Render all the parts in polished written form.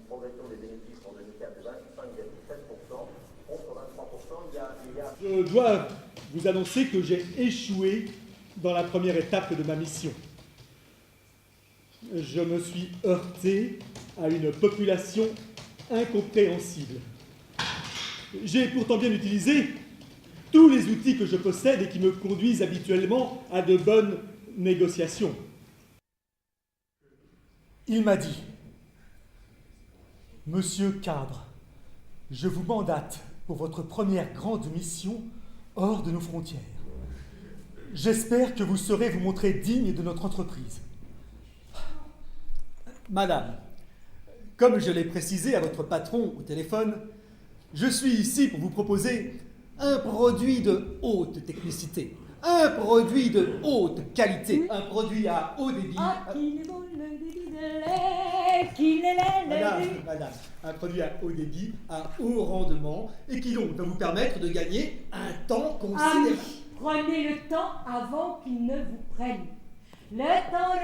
progression des bénéfices en 2004 de 25,7%, contre 23%. Je dois vous annoncer que j'ai échoué dans la première étape de ma mission. Je me suis heurté à une population incompréhensible. J'ai pourtant bien utilisé tous les outils que je possède et qui me conduisent habituellement à de bonnes négociations. Il m'a dit: « Monsieur Cadre, je vous mandate pour votre première grande mission hors de nos frontières. J'espère que vous saurez vous montrer digne de notre entreprise. » Madame, comme je l'ai précisé à votre patron au téléphone, je suis ici pour vous proposer un produit de haute technicité, un produit de haute qualité, un produit à haut débit. Madame, un produit à haut débit, à haut rendement, et qui donc va vous permettre de gagner un temps considérable. Prenez le temps avant qu'il ne vous prenne. Le temps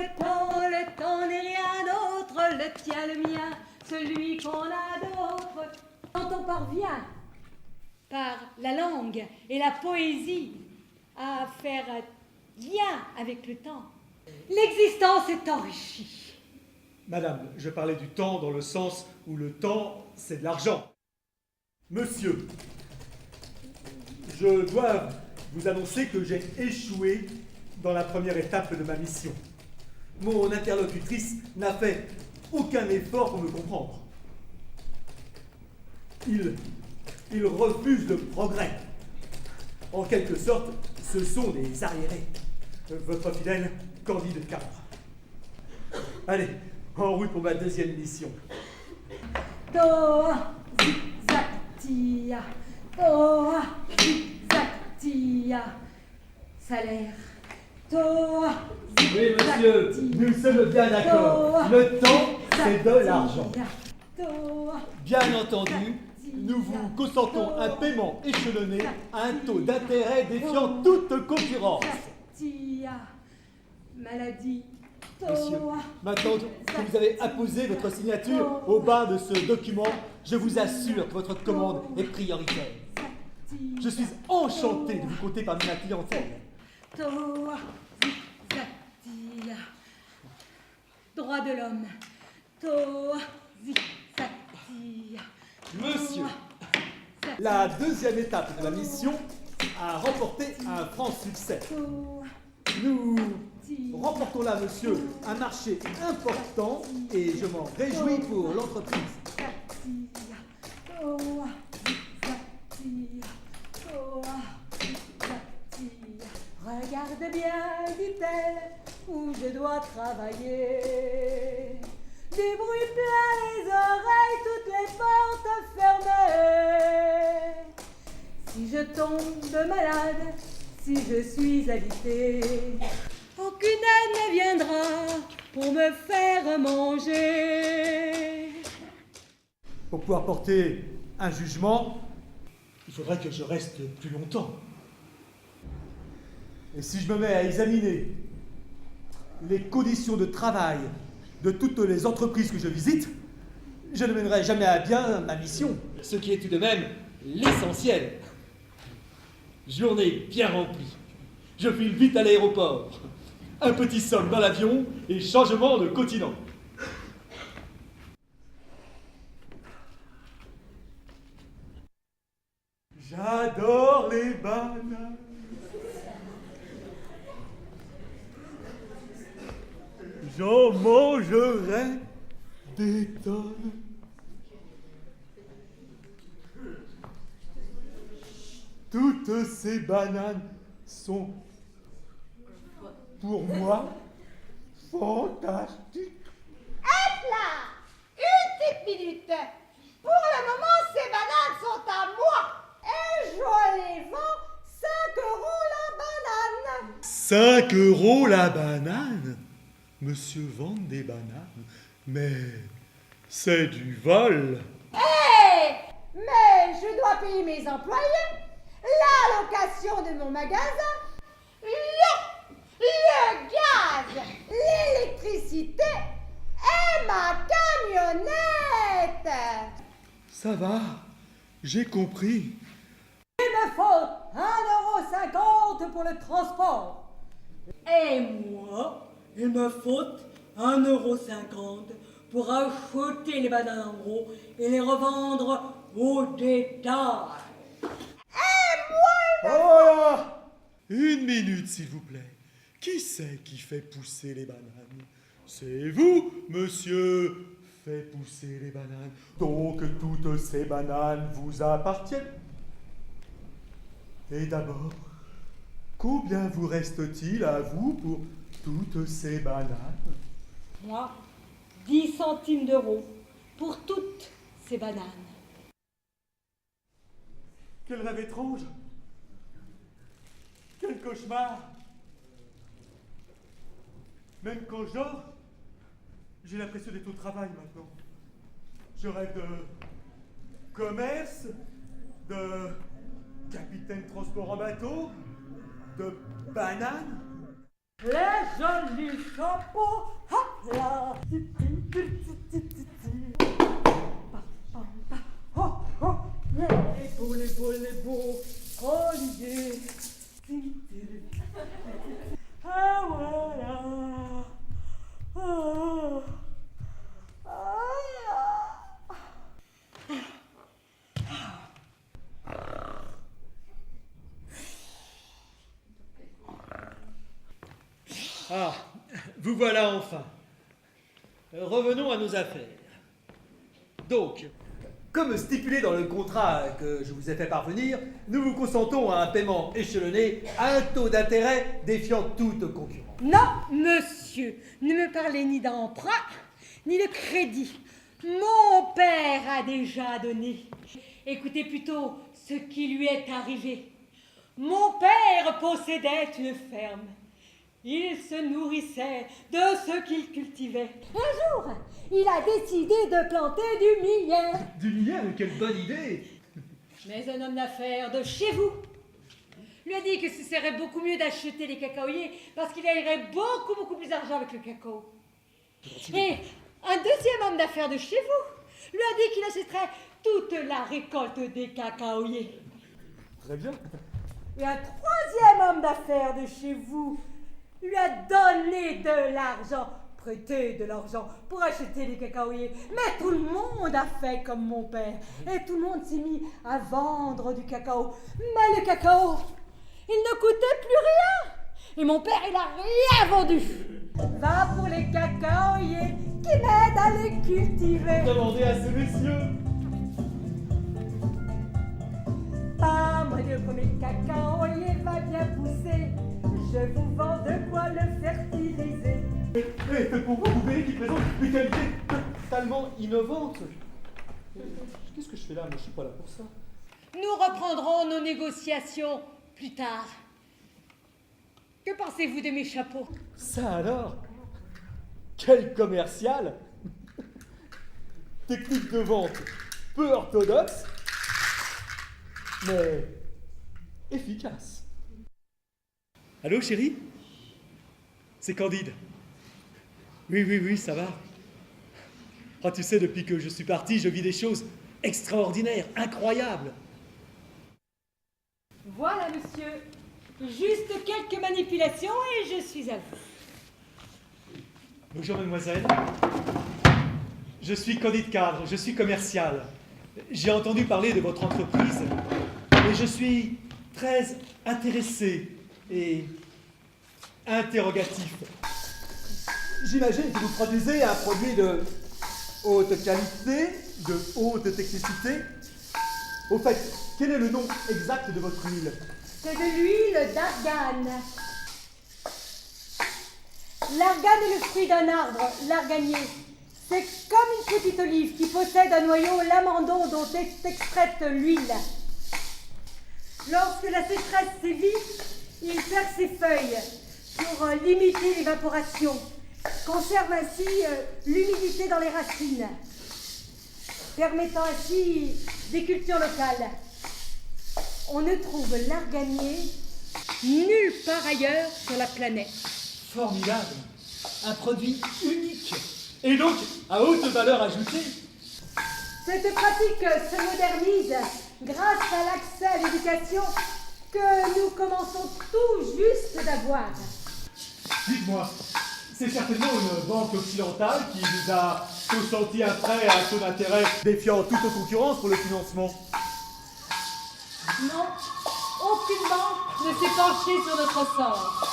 n'est rien d'autre, le tien, le mien, celui qu'on a d'autre. Quand on parvient, par la langue et la poésie, à faire lien avec le temps, l'existence est enrichie. Madame, je parlais du temps dans le sens où le temps, c'est de l'argent. Monsieur, je dois vous annoncer que j'ai échoué dans la première étape de ma mission. Mon interlocutrice n'a fait aucun effort pour me comprendre. Il refuse le progrès. En quelque sorte, ce sont des arriérés. Votre fidèle Candide Cadre. Allez, en route pour ma deuxième mission. Toa, zigzag-tia, toa, zigzag-tia. Salaire. Toa, Oui, monsieur, nous sommes bien d'accord. Le temps, c'est de l'argent. Bien entendu, nous vous consentons un paiement échelonné à un taux d'intérêt défiant toute concurrence. Maladie. Monsieur, maintenant que vous avez apposé votre signature au bas de ce document, je vous assure que votre commande est prioritaire. Je suis enchanté de vous compter parmi ma clientèle. Droit de l'homme. Monsieur, la deuxième étape de la mission a remporté un franc succès. Nous remportons là, monsieur, un marché important et je m'en réjouis pour l'entreprise. Regarde bien, dit-elle, où je dois travailler. Du bruit plein les oreilles, toutes les portes fermées. Si je tombe malade, si je suis alitée, aucune aide ne viendra pour me faire manger. Pour pouvoir porter un jugement, il faudrait que je reste plus longtemps. Et si je me mets à examiner les conditions de travail de toutes les entreprises que je visite, je ne mènerai jamais à bien ma mission. Ce qui est tout de même l'essentiel. Journée bien remplie. Je file vite à l'aéroport. Un petit somme dans l'avion et changement de continent. J'adore les bananes. J'en mangerai des tonnes. Toutes ces bananes sont, pour moi, fantastiques. Hop là! Une petite minute. Pour le moment, ces bananes sont à moi. Et je les vends 5 € la banane. 5 € la banane? Monsieur vend des bananes, mais c'est du vol. Hé! Mais je dois payer mes employés, la location de mon magasin, le gaz, l'électricité et ma camionnette. Ça va, j'ai compris. Il me faut 1,50 € pour le transport. Et moi, il me faut 1,50 € pour acheter les bananes en gros et les revendre au détail. Oh là! Une minute, s'il vous plaît. Qui c'est qui fait pousser les bananes? C'est vous, monsieur, fait pousser les bananes. Donc toutes ces bananes vous appartiennent. Et d'abord, combien vous reste-t-il à vous pour toutes ces bananes? Moi, 10 centimes d'euros pour toutes ces bananes. Quel rêve étrange! Quel cauchemar! Même quand je dors, j'ai l'impression d'être au travail maintenant. Je rêve de commerce, de capitaine transport en bateau, de bananes. Les jolis chapeaux, hop là. Oh, oh, les beaux oliviers. Ah voilà. Ah. Ah, vous voilà enfin. Revenons à nos affaires. Donc, comme stipulé dans le contrat que je vous ai fait parvenir, nous vous consentons à un paiement échelonné à un taux d'intérêt défiant toute concurrence. Non, monsieur, ne me parlez ni d'emprunt, ni de crédit. Mon père a déjà donné. Écoutez plutôt ce qui lui est arrivé. Mon père possédait une ferme. Il se nourrissait de ce qu'il cultivait. Un jour, il a décidé de planter du millet. Du millet, quelle bonne idée! Mais un homme d'affaires de chez vous lui a dit que ce serait beaucoup mieux d'acheter les cacaoyers parce qu'il gagnerait beaucoup plus d'argent avec le cacao. Et un deuxième homme d'affaires de chez vous lui a dit qu'il achèterait toute la récolte des cacaoyers. Très bien. Et un troisième homme d'affaires de chez vous lui a donné de l'argent, prêté de l'argent pour acheter les cacaoyers. Mais tout le monde a fait comme mon père. Et tout le monde s'est mis à vendre du cacao. Mais le cacao, il ne coûtait plus rien. Et mon père, il n'a rien vendu. Va pour les cacaoyers qui m'aident à les cultiver. Demandez à ce messieurs. Pas moi, le premier cacaoyer va bien pousser. Je vous vends de quoi le fertiliser. Et pour vous prouver qu'il présente des qualités totalement innovantes. Qu'est-ce que je fais là? Moi, je suis pas là pour ça. Nous reprendrons nos négociations plus tard. Que pensez-vous de mes chapeaux? Ça alors? Quel commercial! Technique de vente peu orthodoxe, mais efficace. Allô, chérie? C'est Candide. Oui, ça va. Oh, tu sais, depuis que je suis parti, je vis des choses extraordinaires, incroyables. Voilà, monsieur. Juste quelques manipulations et je suis à vous. Bonjour, mademoiselle. Je suis Candide Cadre, je suis commercial. J'ai entendu parler de votre entreprise et je suis très intéressé et interrogatif. J'imagine que vous produisez un produit de haute qualité, de haute technicité. Au fait, quel est le nom exact de votre huile? C'est de l'huile d'argane. L'argane est le fruit d'un arbre, l'arganier. C'est comme une petite olive qui possède un noyau, l'amandon dont est extraite l'huile. Lorsque la sécheresse sévit, il perd ses feuilles pour limiter l'évaporation. Conserve ainsi l'humidité dans les racines, permettant ainsi des cultures locales. On ne trouve l'arganier nulle part ailleurs sur la planète. Formidable, un produit unique et donc à haute valeur ajoutée. Cette pratique se modernise grâce à l'accès à l'éducation que nous commençons tout juste d'avoir. Dites-moi, c'est certainement une banque occidentale qui vous a consenti un prêt à un taux d'intérêt défiant toute concurrence pour le financement. Non, aucune banque ne s'est penchée sur notre sort.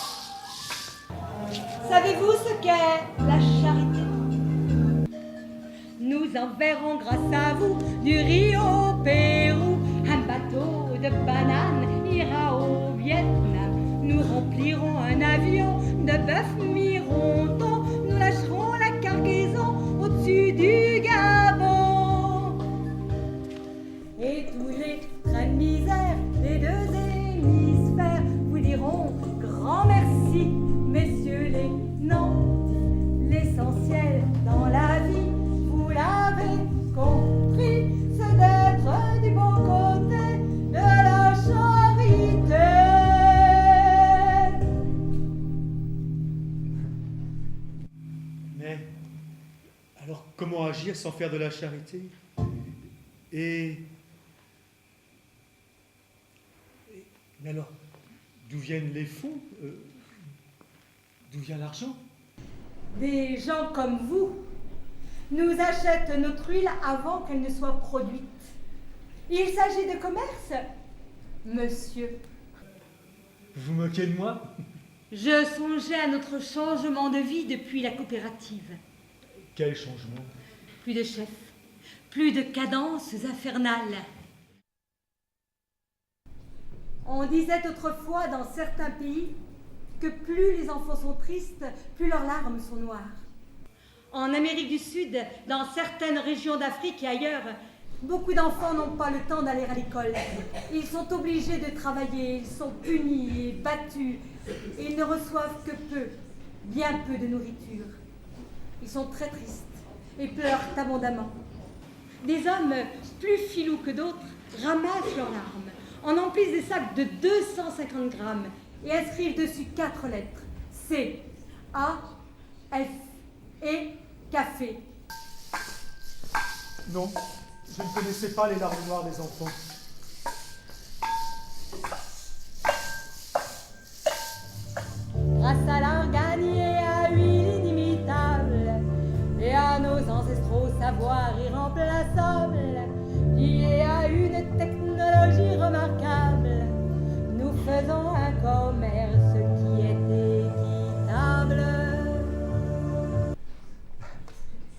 Savez-vous ce qu'est la charité? Nous enverrons grâce à vous du riz au Pérou. Un bateau de bananes ira au Vietnam. Nous remplirons un avion de bœuf mironton. Nous lâcherons la cargaison au-dessus du Gabon. Et tous les trains de misère des deux hémisphères vous diront grand merci, messieurs les nantis. L'essentiel dans la vie, vous l'avez compris, c'est d'être du bon côté de la charité. Mais alors comment agir sans faire de la charité? Mais alors, d'où viennent les fonds? D'où vient l'argent? Des gens comme vous nous achètent notre huile avant qu'elle ne soit produite. Il s'agit de commerce, monsieur. Vous vous moquez de moi? Je songeais à notre changement de vie depuis la coopérative. Quel changement? Plus de chefs, plus de cadences infernales. On disait autrefois dans certains pays que plus les enfants sont tristes, plus leurs larmes sont noires. En Amérique du Sud, dans certaines régions d'Afrique et ailleurs, beaucoup d'enfants n'ont pas le temps d'aller à l'école. Ils sont obligés de travailler, ils sont punis et battus, et ils ne reçoivent que peu, bien peu de nourriture. Ils sont très tristes et pleurent abondamment. Des hommes plus filous que d'autres ramassent leurs larmes, en emplissent des sacs de 250 grammes et inscrivent dessus 4 lettres. C, A, F et café. Non, je ne connaissais pas les larmes noires des enfants. Grâce à l'organe et à huile inimitable et à nos ancestraux savoirs irremplaçables, liés à une technologie remarquable, nous faisons un commerce qui est équitable.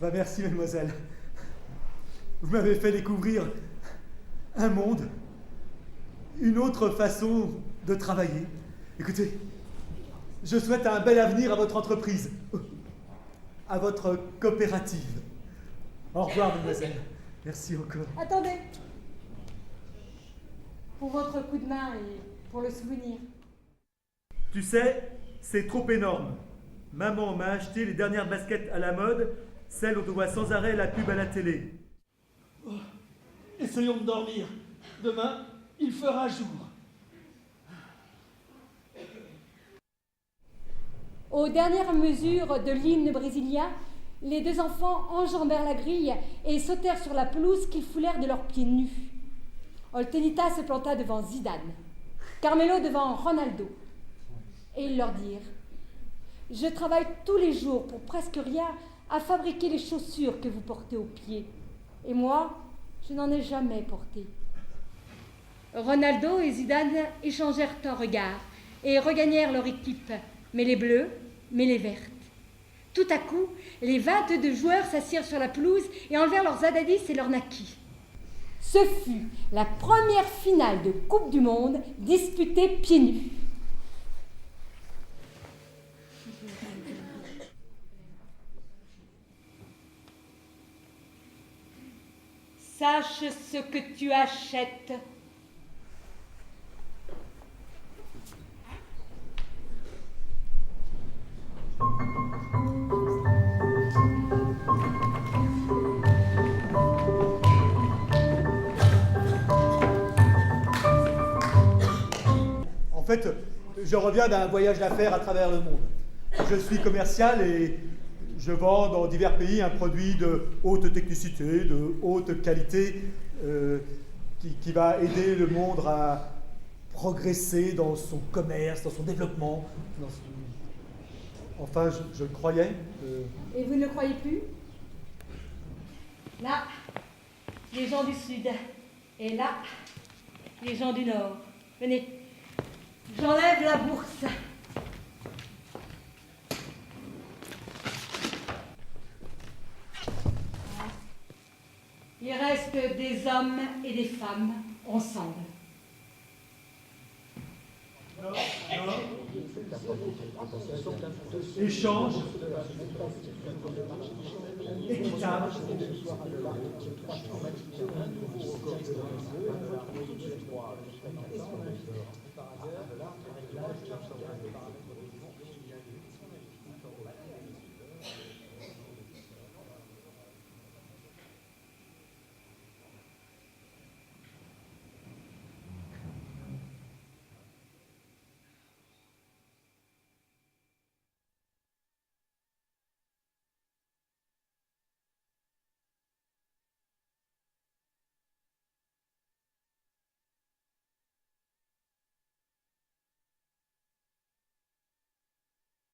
Bah merci, mademoiselle. Vous m'avez fait découvrir un monde, une autre façon de travailler. Écoutez, je souhaite un bel avenir à votre entreprise, à votre coopérative. Au revoir, mademoiselle. Merci encore. Attendez. Pour votre coup de main et pour le souvenir. Tu sais, c'est trop énorme. Maman m'a acheté les dernières baskets à la mode, celles dont on voit sans arrêt la pub à la télé. Oh, essayons de dormir. Demain, il fera jour. Aux dernières mesures de l'hymne brésilien, les deux enfants enjambèrent la grille et sautèrent sur la pelouse qu'ils foulèrent de leurs pieds nus. Oltenita se planta devant Zidane, Carmelo devant Ronaldo. Et ils leur dirent « Je travaille tous les jours pour presque rien à fabriquer les chaussures que vous portez aux pieds. Et moi, je n'en ai jamais porté. » Ronaldo et Zidane échangèrent un regard et regagnèrent leur équipe, mais les bleus, mais les vertes. Tout à coup, les 22 joueurs s'assirent sur la pelouse et enlevèrent leurs zadadis et leurs naquis. Ce fut la première finale de Coupe du Monde disputée pieds nus. Sache ce que tu achètes. En fait, je reviens d'un voyage d'affaires à travers le monde. Je suis commercial et je vends dans divers pays un produit de haute technicité, de haute qualité, qui va aider le monde à progresser dans son commerce, dans son développement. Enfin, je le croyais. Et vous ne le croyez plus? Là, les gens du Sud. Et là, les gens du Nord. Venez, j'enlève la bourse. Il reste des hommes et des femmes ensemble. Échange équitable.